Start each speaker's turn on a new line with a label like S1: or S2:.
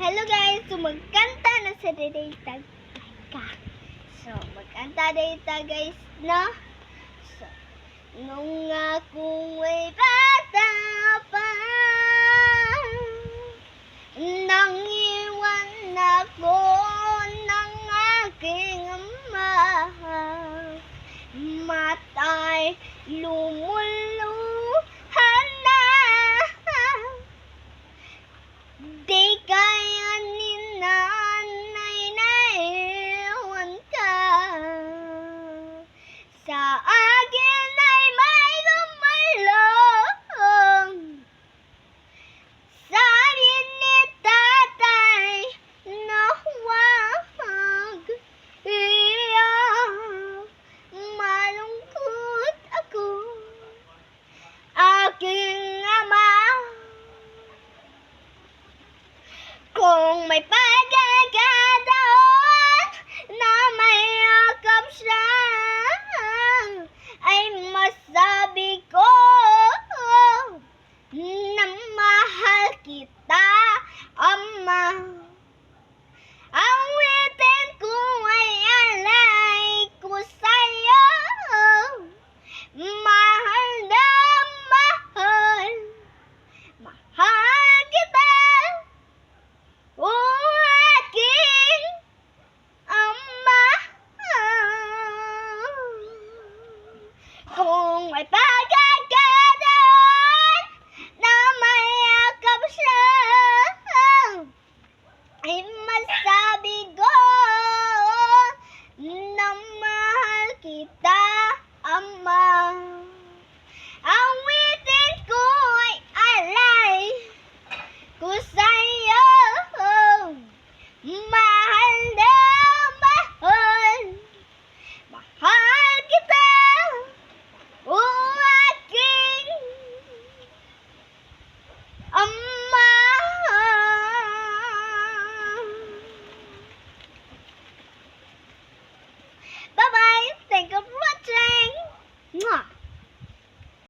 S1: Hello guys! So magkanta na sa data ka. So magkanta data guys na. So, nung akong may bata pa, nang iwan ako ng aking ama, matay lumuluhan na. Di kaya ni nanay na iwan ka. Sa akin ay may gumalong. Sabi ni tatay na huwag iyak. Malungkot ako, aking ama. Kung may pag